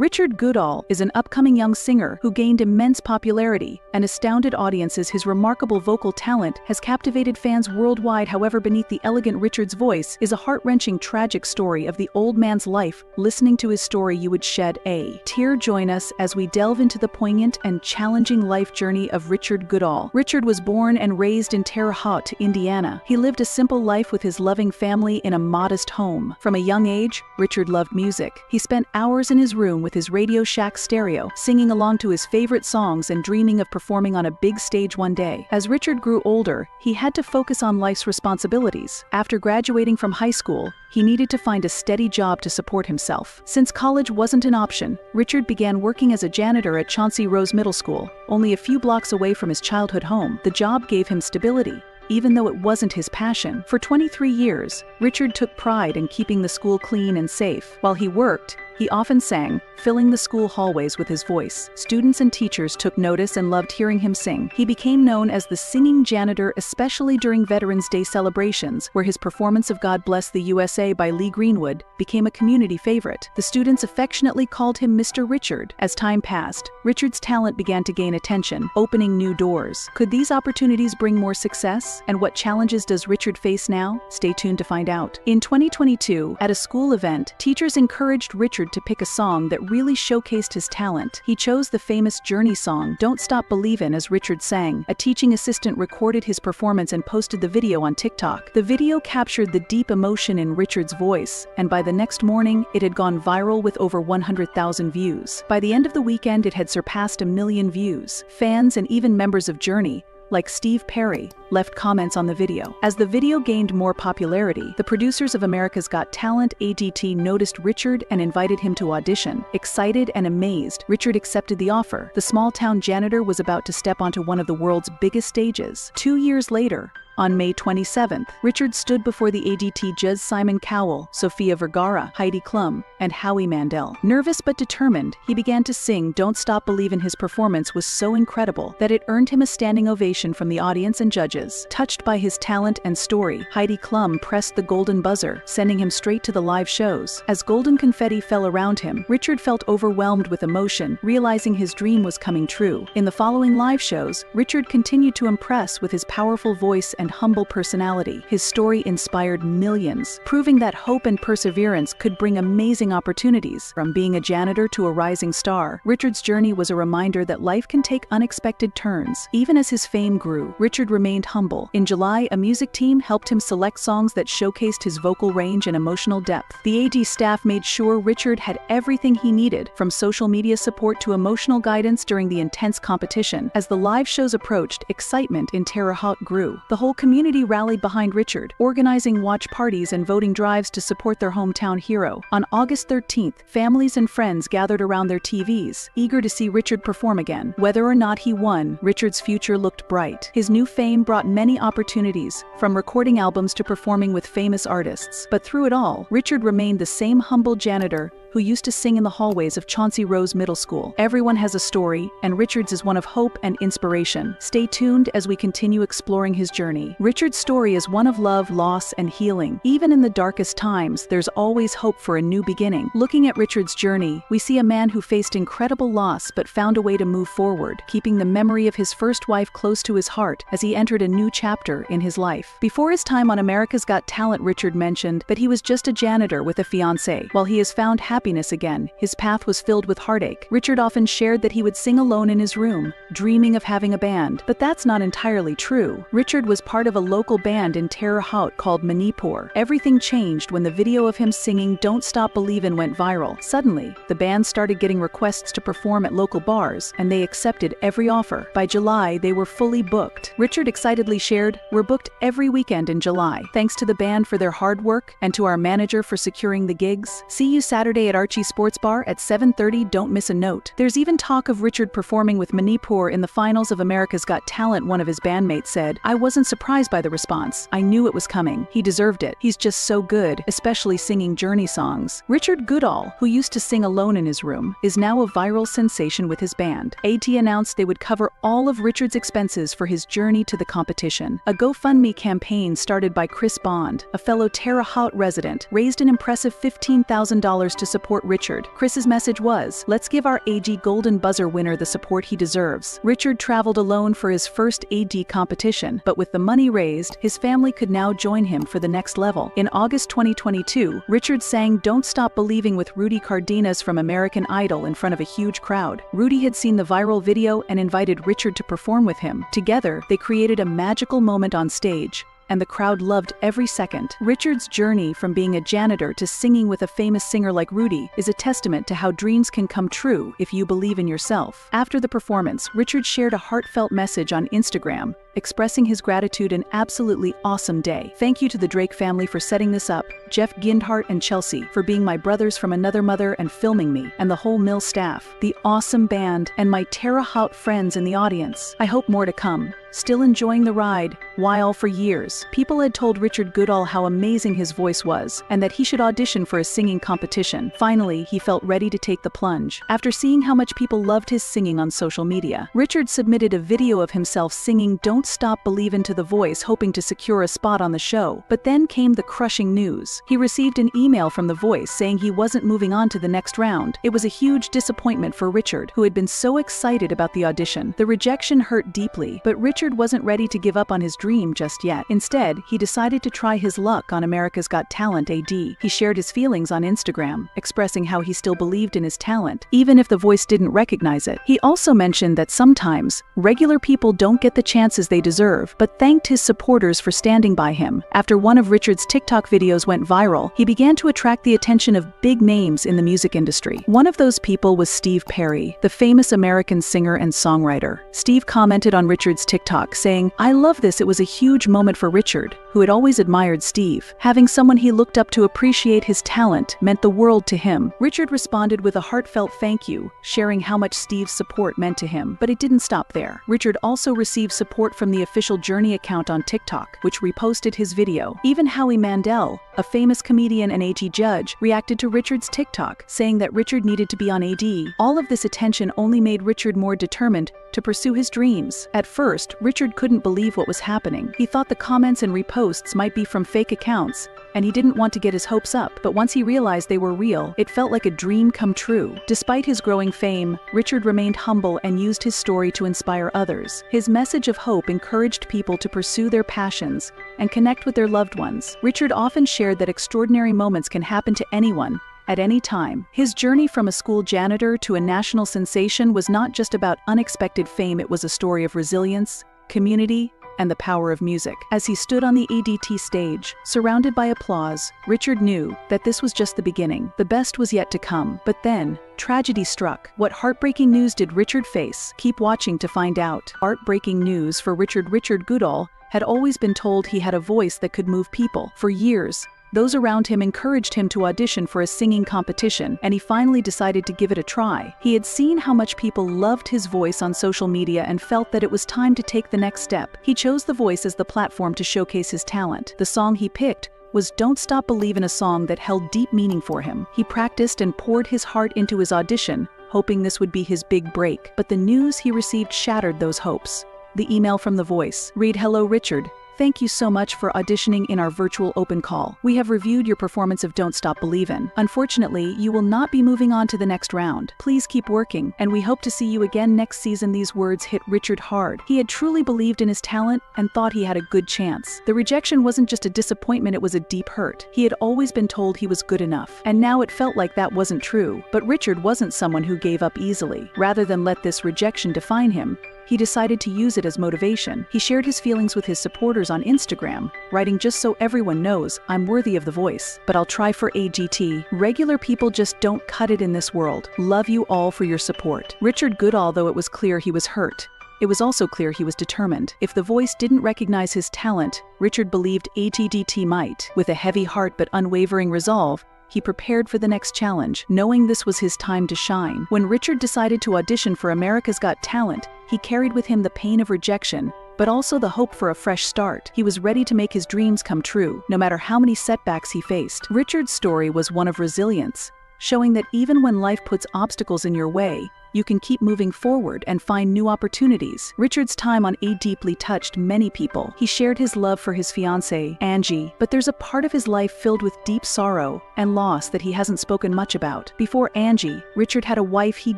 Richard Goodall is an upcoming young singer who gained immense popularity and astounded audiences. His remarkable vocal talent has captivated fans worldwide. However, beneath the elegant Richard's voice is a heart-wrenching, tragic story of the old man's life. Listening to his story, you would shed a tear. Join us as we delve into the poignant and challenging life journey of Richard Goodall. Richard was born and raised in Terre Haute, Indiana. He lived a simple life with his loving family in a modest home. From a young age, Richard loved music. He spent hours in his room with his Radio Shack stereo, singing along to his favorite songs and dreaming of performing on a big stage one day. As Richard grew older, he had to focus on life's responsibilities. After graduating from high school, he needed to find a steady job to support himself. Since college wasn't an option, Richard began working as a janitor at Chauncey Rose Middle School, only a few blocks away from his childhood home. The job gave him stability, even though it wasn't his passion. For 23 years, Richard took pride in keeping the school clean and safe. While he worked, he often sang, filling the school hallways with his voice. Students and teachers took notice and loved hearing him sing. He became known as the singing janitor, especially during Veterans Day celebrations, where his performance of God Bless the USA by Lee Greenwood became a community favorite. The students affectionately called him Mr. Richard. As time passed, Richard's talent began to gain attention, opening new doors. Could these opportunities bring more success? And what challenges does Richard face now? Stay tuned to find out. In 2022, at a school event, teachers encouraged Richard to pick a song that really showcased his talent. He chose the famous Journey song, Don't Stop Believin', as Richard sang. A teaching assistant recorded his performance and posted the video on TikTok. The video captured the deep emotion in Richard's voice, and by the next morning, it had gone viral with over 100,000 views. By the end of the weekend, it had surpassed 1 million views. Fans and even members of Journey, like Steve Perry, left comments on the video. As the video gained more popularity, the producers of America's Got Talent AGT noticed Richard and invited him to audition. Excited and amazed, Richard accepted the offer. The small-town janitor was about to step onto one of the world's biggest stages. 2 years later, on May 27th, Richard stood before the AGT judges Simon Cowell, Sofia Vergara, Heidi Klum, and Howie Mandel. Nervous but determined, he began to sing Don't Stop Believin'. His performance was so incredible that it earned him a standing ovation from the audience and judges. Touched by his talent and story, Heidi Klum pressed the golden buzzer, sending him straight to the live shows. As golden confetti fell around him, Richard felt overwhelmed with emotion, realizing his dream was coming true. In the following live shows, Richard continued to impress with his powerful voice and humble personality. His story inspired millions, proving that hope and perseverance could bring amazing opportunities. From being a janitor to a rising star, Richard's journey was a reminder that life can take unexpected turns. Even as his fame grew, Richard remained humble. In July, a music team helped him select songs that showcased his vocal range and emotional depth. The AG staff made sure Richard had everything he needed, from social media support to emotional guidance during the intense competition. As the live shows approached, excitement in Terre Haute grew. The whole community rallied behind Richard, organizing watch parties and voting drives to support their hometown hero. On August 13th, families and friends gathered around their TVs, eager to see Richard perform again. Whether or not he won, Richard's future looked bright. His new fame brought many opportunities, from recording albums to performing with famous artists. But through it all, Richard remained the same humble janitor who used to sing in the hallways of Chauncey Rose Middle School. Everyone has a story, and Richard's is one of hope and inspiration. Stay tuned as we continue exploring his journey. Richard's story is one of love, loss, and healing. Even in the darkest times, there's always hope for a new beginning. Looking at Richard's journey, we see a man who faced incredible loss but found a way to move forward, keeping the memory of his first wife close to his heart as he entered a new chapter in his life. Before his time on America's Got Talent, Richard mentioned that he was just a janitor with a fiancée. While he has found happiness again, his path was filled with heartache. Richard often shared that he would sing alone in his room, dreaming of having a band. But that's not entirely true. Richard was part of a local band in Terre Haute called Manipur. Everything changed when the video of him singing Don't Stop Believin' went viral. Suddenly, the band started getting requests to perform at local bars, and they accepted every offer. By July, they were fully booked. Richard excitedly shared, "We're booked every weekend in July. Thanks to the band for their hard work and to our manager for securing the gigs. See you Saturday at Archie Sports Bar at 7:30, don't miss a note." There's even talk of Richard performing with Manipur in the finals of America's Got Talent. One of his bandmates said, "I wasn't surprised by the response. I knew it was coming. He deserved it. He's just so good, especially singing Journey songs." Richard Goodall, who used to sing alone in his room, is now a viral sensation with his band. AT announced they would cover all of Richard's expenses for his journey to the competition. A GoFundMe campaign started by Chris Bond, a fellow Terre Haute resident, raised an impressive $15,000 to support support Richard. Chris's message was, "Let's give our AG Golden Buzzer winner the support he deserves." Richard traveled alone for his first AD competition, but with the money raised, his family could now join him for the next level. In August 2022, Richard sang "Don't Stop Believing" with Rudy Cardenas from American Idol in front of a huge crowd. Rudy had seen the viral video and invited Richard to perform with him. Together, they created a magical moment on stage, and the crowd loved every second. Richard's journey from being a janitor to singing with a famous singer like Rudy is a testament to how dreams can come true if you believe in yourself. After the performance, Richard shared a heartfelt message on Instagram, expressing his gratitude and absolutely awesome day. "Thank you to the Drake family for setting this up, Jeff Gindhart and Chelsea for being my brothers from another mother and filming me, and the whole Mill staff, the awesome band, and my Terre Haute friends in the audience. I hope more to come. Still enjoying the ride." While for years, people had told Richard Goodall how amazing his voice was, and that he should audition for a singing competition. Finally, he felt ready to take the plunge. After seeing how much people loved his singing on social media, Richard submitted a video of himself singing "Don't Stop Believin' to The Voice," hoping to secure a spot on the show. But then came the crushing news. He received an email from The Voice saying he wasn't moving on to the next round. It was a huge disappointment for Richard, who had been so excited about the audition. The rejection hurt deeply, but Richard wasn't ready to give up on his dream just yet. Instead, he decided to try his luck on America's Got Talent AD. He shared his feelings on Instagram, expressing how he still believed in his talent, even if The Voice didn't recognize it. He also mentioned that sometimes, regular people don't get the chances they deserve, but thanked his supporters for standing by him. After one of Richard's TikTok videos went viral, he began to attract the attention of big names in the music industry. One of those people was Steve Perry, the famous American singer and songwriter. Steve commented on Richard's TikTok, saying, "I love this. It was a huge moment for Richard, who had always admired Steve. Having someone he looked up to appreciate his talent meant the world to him." Richard responded with a heartfelt thank you, sharing how much Steve's support meant to him. But it didn't stop there. Richard also received support from the official Journey account on TikTok, which reposted his video. Even Howie Mandel, a famous comedian and AG judge, reacted to Richard's TikTok, saying that Richard needed to be on AD. All of this attention only made Richard more determined to pursue his dreams. At first, Richard couldn't believe what was happening. He thought the comments and reposts might be from fake accounts, and he didn't want to get his hopes up. But once he realized they were real, it felt like a dream come true. Despite his growing fame, Richard remained humble and used his story to inspire others. His message of hope encouraged people to pursue their passions and connect with their loved ones. Richard often shared that extraordinary moments can happen to anyone, at any time. His journey from a school janitor to a national sensation was not just about unexpected fame, it was a story of resilience, community, and the power of music. As he stood on the ADT stage, surrounded by applause, Richard knew that this was just the beginning. The best was yet to come. But then, tragedy struck. What heartbreaking news did Richard face? Keep watching to find out. Heartbreaking news for Richard. Richard Goodall had always been told he had a voice that could move people. For years, those around him encouraged him to audition for a singing competition, and he finally decided to give it a try. He had seen how much people loved his voice on social media and felt that it was time to take the next step. He chose The Voice as the platform to showcase his talent. The song he picked was "Don't Stop Believin'," a song that held deep meaning for him. He practiced and poured his heart into his audition, hoping this would be his big break. But the news he received shattered those hopes. The email from The Voice read, "Hello Richard. Thank you so much for auditioning in our virtual open call. We have reviewed your performance of Don't Stop Believin'. Unfortunately, you will not be moving on to the next round. Please keep working, and we hope to see you again next season." These words hit Richard hard. He had truly believed in his talent and thought he had a good chance. The rejection wasn't just a disappointment, it was a deep hurt. He had always been told he was good enough, and now it felt like that wasn't true. But Richard wasn't someone who gave up easily. Rather than let this rejection define him, he decided to use it as motivation. He shared his feelings with his supporters on Instagram, writing, "Just so everyone knows, I'm worthy of The Voice, but I'll try for AGT. Regular people just don't cut it in this world. Love you all for your support." Richard Goodall, though it was clear he was hurt, it was also clear he was determined. If The Voice didn't recognize his talent, Richard believed AGT might. With a heavy heart but unwavering resolve, he prepared for the next challenge, knowing this was his time to shine. When Richard decided to audition for America's Got Talent, he carried with him the pain of rejection, but also the hope for a fresh start. He was ready to make his dreams come true, no matter how many setbacks he faced. Richard's story was one of resilience, showing that even when life puts obstacles in your way, You can keep moving forward and find new opportunities. Richard's time on A deeply touched many people. He shared his love for his fiancée, Angie, but there's a part of his life filled with deep sorrow and loss that he hasn't spoken much about. Before Angie, Richard had a wife he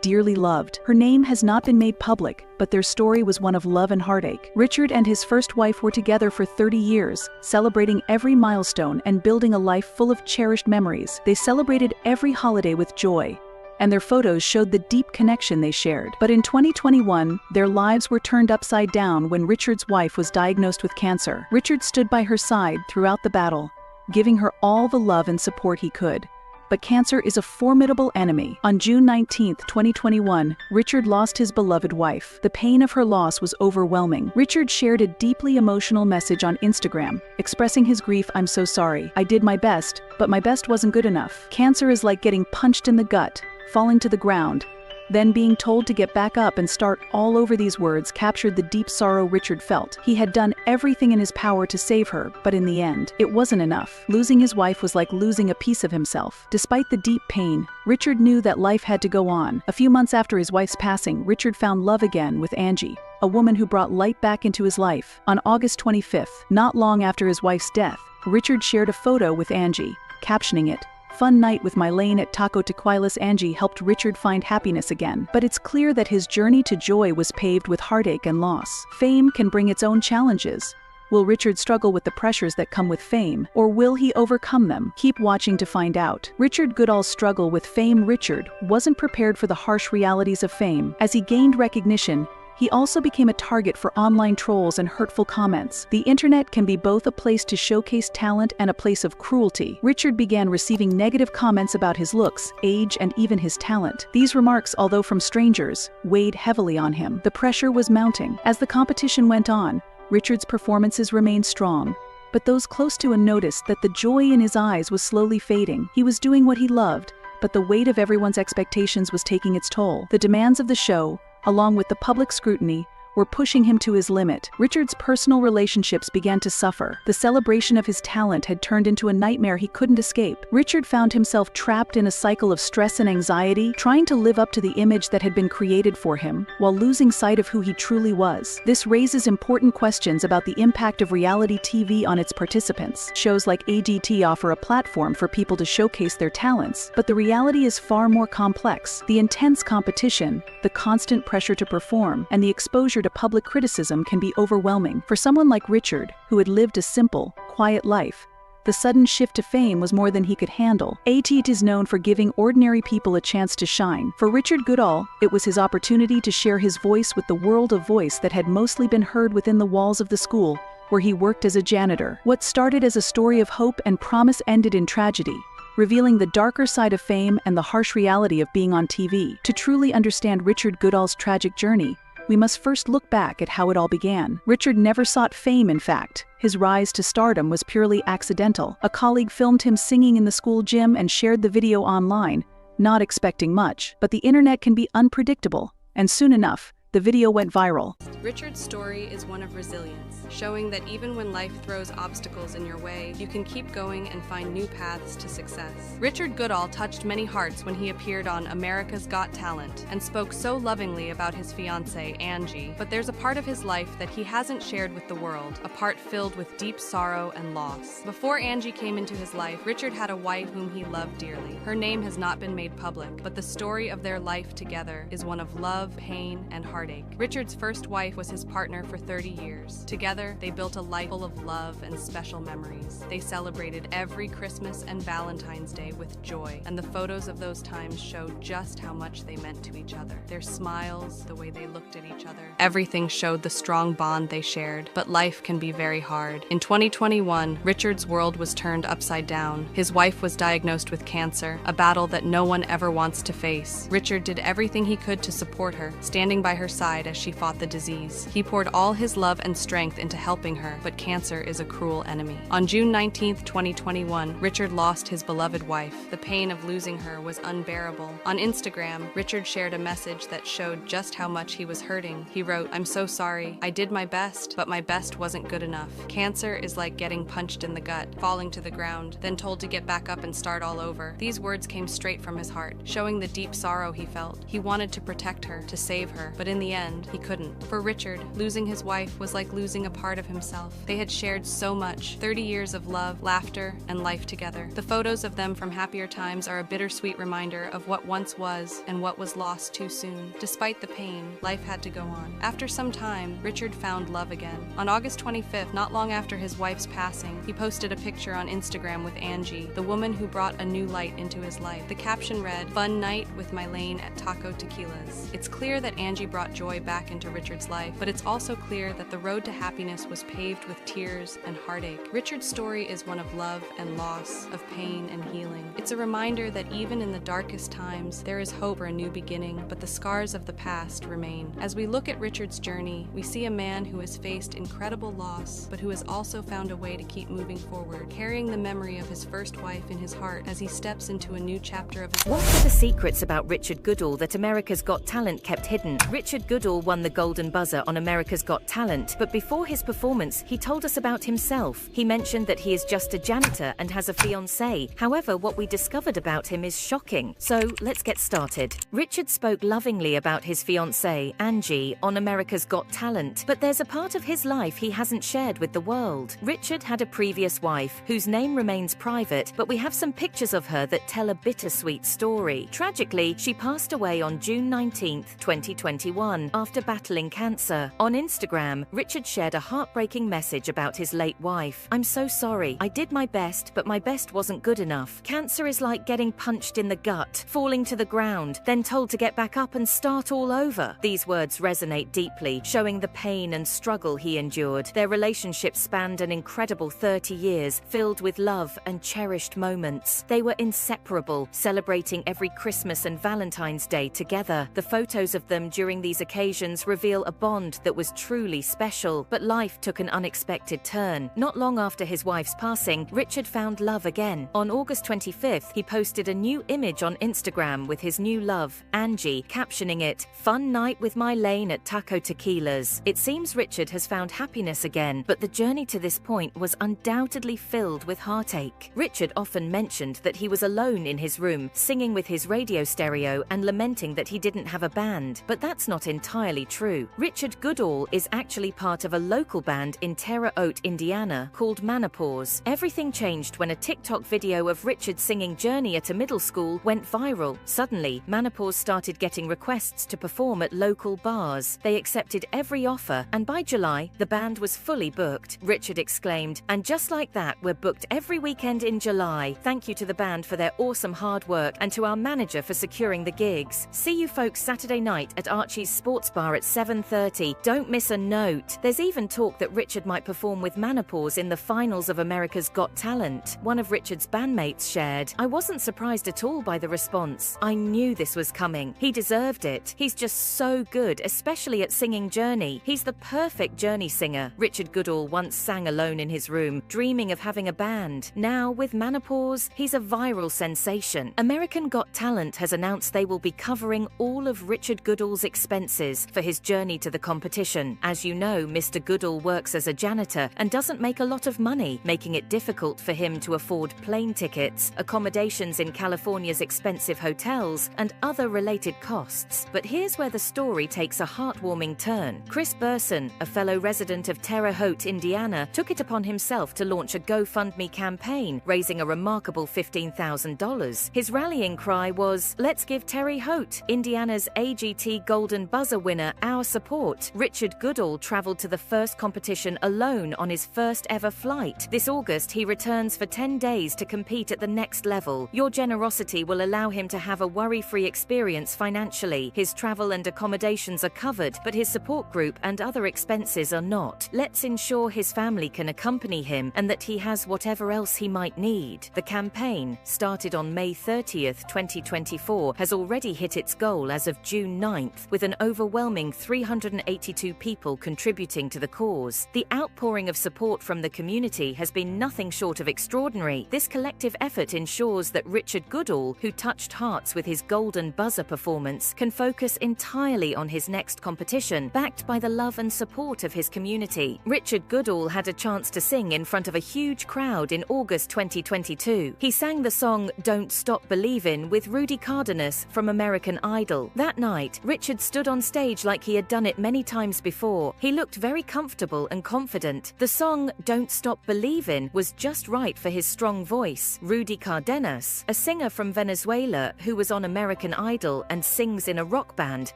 dearly loved. Her name has not been made public, but their story was one of love and heartache. Richard and his first wife were together for 30 years, celebrating every milestone and building a life full of cherished memories. They celebrated every holiday with joy, and their photos showed the deep connection they shared. But in 2021, their lives were turned upside down when Richard's wife was diagnosed with cancer. Richard stood by her side throughout the battle, giving her all the love and support he could. But cancer is a formidable enemy. On June 19, 2021, Richard lost his beloved wife. The pain of her loss was overwhelming. Richard shared a deeply emotional message on Instagram, expressing his grief. "I'm so sorry. I did my best, but my best wasn't good enough." Cancer is like getting punched in the gut, falling to the ground, then being told to get back up and start all over. These words captured the deep sorrow Richard felt. He had done everything in his power to save her, but in the end, it wasn't enough. Losing his wife was like losing a piece of himself. Despite the deep pain, Richard knew that life had to go on. A few months after his wife's passing, Richard found love again with Angie, a woman who brought light back into his life. On August 25th, not long after his wife's death, Richard shared a photo with Angie, captioning it, "Fun night with my lane at Taco Tequilas." Angie helped Richard find happiness again. But it's clear that his journey to joy was paved with heartache and loss. Fame can bring its own challenges. Will Richard struggle with the pressures that come with fame, or will he overcome them? Keep watching to find out. Richard Goodall's struggle with fame. Richard wasn't prepared for the harsh realities of fame. As he gained recognition, he also became a target for online trolls and hurtful comments. The internet can be both a place to showcase talent and a place of cruelty. Richard began receiving negative comments about his looks, age, and even his talent. These remarks, although from strangers, weighed heavily on him. The pressure was mounting. As the competition went on, Richard's performances remained strong, but those close to him noticed that the joy in his eyes was slowly fading. He was doing what he loved, but the weight of everyone's expectations was taking its toll. The demands of the show, along with the public scrutiny, were pushing him to his limit. Richard's personal relationships began to suffer. The celebration of his talent had turned into a nightmare he couldn't escape. Richard found himself trapped in a cycle of stress and anxiety, trying to live up to the image that had been created for him, while losing sight of who he truly was. This raises important questions about the impact of reality TV on its participants. Shows like ADT offer a platform for people to showcase their talents, but the reality is far more complex. The intense competition, the constant pressure to perform, and the exposure to public criticism can be overwhelming. For someone like Richard, who had lived a simple, quiet life, the sudden shift to fame was more than he could handle. AT is known for giving ordinary people a chance to shine. For Richard Goodall, it was his opportunity to share his voice with the world of voice that had mostly been heard within the walls of the school, where he worked as a janitor. What started as a story of hope and promise ended in tragedy, revealing the darker side of fame and the harsh reality of being on TV. To truly understand Richard Goodall's tragic journey, we must first look back at how it all began. Richard never sought fame, in fact. His rise to stardom was purely accidental. A colleague filmed him singing in the school gym and shared the video online, not expecting much. But the internet can be unpredictable, and soon enough, the video went viral. Richard's story is one of resilience, showing that even when life throws obstacles in your way, you can keep going and find new paths to success. Richard Goodall touched many hearts when he appeared on America's Got Talent and spoke so lovingly about his fiancée, Angie. But there's a part of his life that he hasn't shared with the world, a part filled with deep sorrow and loss. Before Angie came into his life, Richard had a wife whom he loved dearly. Her name has not been made public, but the story of their life together is one of love, pain, and heartache. Richard's first wife was his partner for 30 years. Together, they built a life full of love and special memories. They celebrated every Christmas and Valentine's Day with joy, and the photos of those times show just how much they meant to each other. Their smiles, the way they looked at each other, everything showed the strong bond they shared. But life can be very hard. In 2021, Richard's world was turned upside down. His wife was diagnosed with cancer, a battle that no one ever wants to face. Richard did everything he could to support her, standing by her side as she fought the disease. He poured all his love and strength into helping her, but cancer is a cruel enemy. On June 19, 2021, Richard lost his beloved wife. The pain of losing her was unbearable. On Instagram, Richard shared a message that showed just how much he was hurting. He wrote, "I'm so sorry. I did my best, but my best wasn't good enough. Cancer is like getting punched in the gut, falling to the ground, then told to get back up and start all over." These words came straight from his heart, showing the deep sorrow he felt. He wanted to protect her, to save her, but in the end, he couldn't. For Richard, losing his wife was like losing a part of himself. They had shared so much, 30 years of love, laughter, and life together. The photos of them from happier times are a bittersweet reminder of what once was and what was lost too soon. Despite the pain, life had to go on. After some time, Richard found love again. On August 25th, not long after his wife's passing, he posted a picture on Instagram with Angie, the woman who brought a new light into his life. The caption read, "Fun night with my lane at Taco Tequilas." It's clear that Angie brought joy back into Richard's life, but it's also clear that the road to happiness was paved with tears and heartache. Richard's story is one of love and loss, of pain and healing. It's a reminder that even in the darkest times, there is hope for a new beginning, but the scars of the past remain. As we look at Richard's journey, we see a man who has faced incredible loss, but who has also found a way to keep moving forward, carrying the memory of his first wife in his heart as he steps into a new chapter of his life. What were the secrets about Richard Goodall that America's Got Talent kept hidden? Richard Goodall won the Golden Buzzer on America's Got Talent, but before his performance, he told us about himself. He mentioned that he is just a janitor and has a fiancée. However, what we discovered about him is shocking. So let's get started. Richard spoke lovingly about his fiancée, Angie, on America's Got Talent, but there's a part of his life he hasn't shared with the world. Richard had a previous wife, whose name remains private, but we have some pictures of her that tell a bittersweet story. Tragically, she passed away on June 19, 2021, after battling cancer. On Instagram, Richard shared a heartbreaking message about his late wife. "I'm so sorry. I did my best, but my best wasn't good enough. Cancer is like getting punched in the gut, falling to the ground, then told to get back up and start all over." These words resonate deeply, showing the pain and struggle he endured. Their relationship spanned an incredible 30 years, filled with love and cherished moments. They were inseparable, celebrating every Christmas and Valentine's Day together. The photos of them during these occasions reveal a bond that was truly special, but life took an unexpected turn. Not long after his wife's passing, Richard found love again. On August 25th, he posted a new image on Instagram with his new love, Angie, captioning it, "Fun night with my lane at Taco Tequilas." It seems Richard has found happiness again, but the journey to this point was undoubtedly filled with heartache. Richard often mentioned that he was alone in his room, singing with his radio stereo and lamenting that he didn't have a band. But that's not entirely true. Richard Goodall is actually part of a local band in Terre Haute, Indiana, called Menopause. Everything changed when a TikTok video of Richard singing Journey at a middle school went viral. Suddenly, Menopause started getting requests to perform at local bars. They accepted every offer, and by July, the band was fully booked. Richard exclaimed, "And just like that, we're booked every weekend in July. Thank you to the band for their awesome hard work and to our manager for securing the gigs. See you folks Saturday night at Archie's Sports Bar at 7:30. Don't miss a note." There's even talk that Richard might perform with Menopause in the finals of America's Got Talent. One of Richard's bandmates shared, "I wasn't surprised at all by the response. I knew this was coming. He deserved it. He's just so good, especially at singing Journey. He's the perfect Journey singer." Richard Goodall once sang alone in his room, dreaming of having a band. Now, with Menopause, he's a viral sensation. American Got Talent has announced they will be covering all of Richard Goodall's expenses for his journey to the competition. As you know, Mr. Goodall works as a janitor and doesn't make a lot of money, making it difficult for him to afford plane tickets, accommodations in California's expensive hotels, and other related costs. But here's where the story takes a heartwarming turn. Chris Burson, a fellow resident of Terre Haute, Indiana, took it upon himself to launch a GoFundMe campaign, raising a remarkable $15,000. His rallying cry was, "Let's give Terre Haute, Indiana's AGT Golden Buzzer winner, our support." Richard Goodall traveled to the first competition alone on his first ever flight. This August, he returns for 10 days to compete at the next level. Your generosity will allow him to have a worry-free experience financially. His travel and accommodations are covered, but his support group and other expenses are not. Let's ensure his family can accompany him and that he has whatever else he might need. The campaign, started on May 30th, 2024, has already hit its goal as of June 9th, with an overwhelming 382 people contributing to the cause. The outpouring of support from the community has been nothing short of extraordinary. This collective effort ensures that Richard Goodall, who touched hearts with his golden buzzer performance, can focus entirely on his next competition, backed by the love and support of his community. Richard Goodall had a chance to sing in front of a huge crowd in August 2022. He sang the song Don't Stop Believin' with Rudy Cardenas from American Idol. That night, Richard stood on stage like he had done it many times before. He looked very comfortable and confident. The song Don't Stop Believin' was just right for his strong voice. Rudy Cardenas, a singer from Venezuela who was on American Idol and sings in a rock band,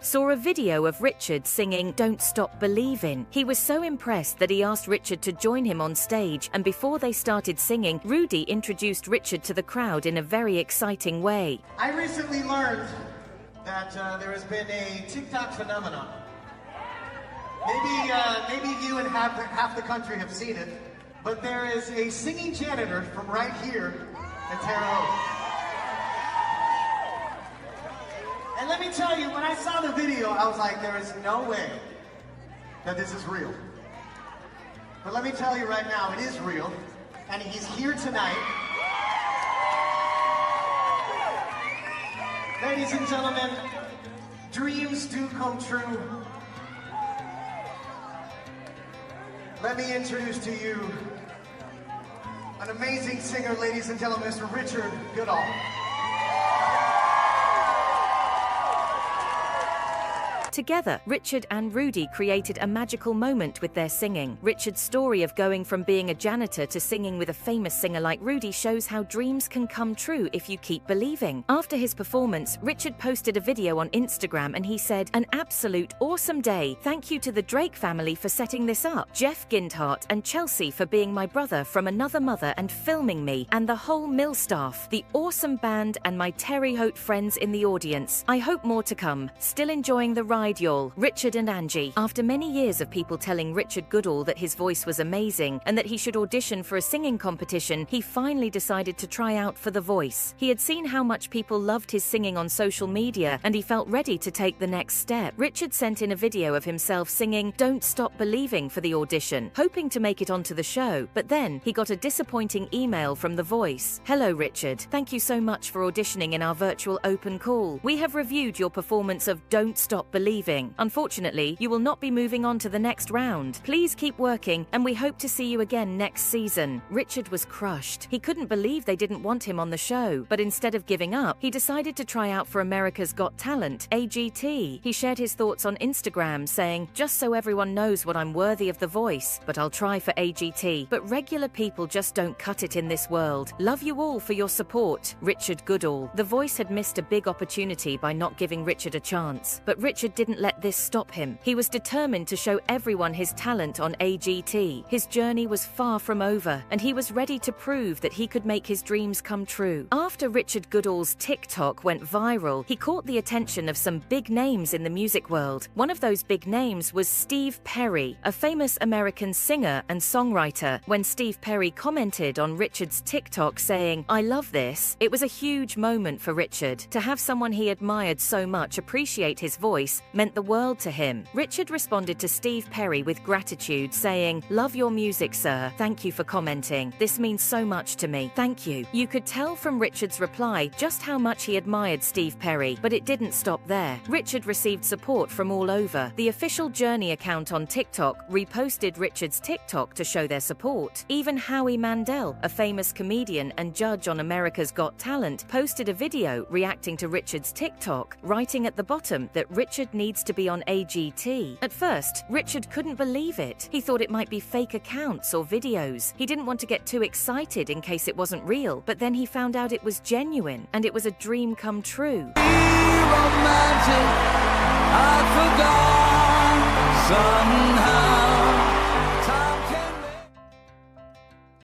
saw a video of Richard singing Don't Stop Believin'. He was so impressed that he asked Richard to join him on stage, and before they started singing, Rudy introduced Richard to the crowd in a very exciting way. I recently learned that there has been a TikTok phenomenon. Maybe you and half the country have seen it, but there is a singing janitor from right here at Terre Haute. And let me tell you, when I saw the video, I was like, there is no way that this is real. But let me tell you right now, it is real, and he's here tonight. Ladies and gentlemen, dreams do come true. Let me introduce to you an amazing singer, ladies and gentlemen, Mr. Richard Goodall. Together, Richard and Rudy created a magical moment with their singing. Richard's story of going from being a janitor to singing with a famous singer like Rudy shows how dreams can come true if you keep believing. After his performance, Richard posted a video on Instagram and he said, "An absolute awesome day. Thank you to the Drake family for setting this up, Jeff Gindhart and Chelsea for being my brother from another mother and filming me, and the whole Mill staff, the awesome band and my Terre Haute friends in the audience. I hope more to come. Still enjoying the ride, y'all. Richard and Angie." After many years of people telling Richard Goodall that his voice was amazing and that he should audition for a singing competition, he finally decided to try out for The Voice. He had seen how much people loved his singing on social media and he felt ready to take the next step. Richard sent in a video of himself singing Don't Stop Believing for the audition, hoping to make it onto the show, but then he got a disappointing email from The Voice. "Hello Richard, thank you so much for auditioning in our virtual open call. We have reviewed your performance of Don't Stop Believing. Unfortunately, you will not be moving on to the next round. Please keep working and we hope to see you again next season." Richard was crushed. He couldn't believe they didn't want him on the show, but instead of giving up, he decided to try out for America's Got Talent, AGT. He shared his thoughts on Instagram saying, "Just so everyone knows what I'm worthy of The Voice, but I'll try for AGT. But regular people just don't cut it in this world. Love you all for your support, Richard Goodall." The Voice had missed a big opportunity by not giving Richard a chance, but Richard didn't let this stop him. He was determined to show everyone his talent on AGT. His journey was far from over, and he was ready to prove that he could make his dreams come true. After Richard Goodall's TikTok went viral, he caught the attention of some big names in the music world. One of those big names was Steve Perry, a famous American singer and songwriter. When Steve Perry commented on Richard's TikTok saying, "I love this," it was a huge moment for Richard. To have someone he admired so much appreciate his voice meant the world to him. Richard responded to Steve Perry with gratitude, saying, "Love your music, sir. Thank you for commenting. This means so much to me. Thank you." You could tell from Richard's reply just how much he admired Steve Perry, but it didn't stop there. Richard received support from all over. The official Journey account on TikTok reposted Richard's TikTok to show their support. Even Howie Mandel, a famous comedian and judge on America's Got Talent, posted a video reacting to Richard's TikTok, writing at the bottom that Richard needs to be on AGT. At first, Richard couldn't believe it. He thought it might be fake accounts or videos. He didn't want to get too excited in case it wasn't real, but then he found out it was genuine, and it was a dream come true. Romantic, I forgot somehow.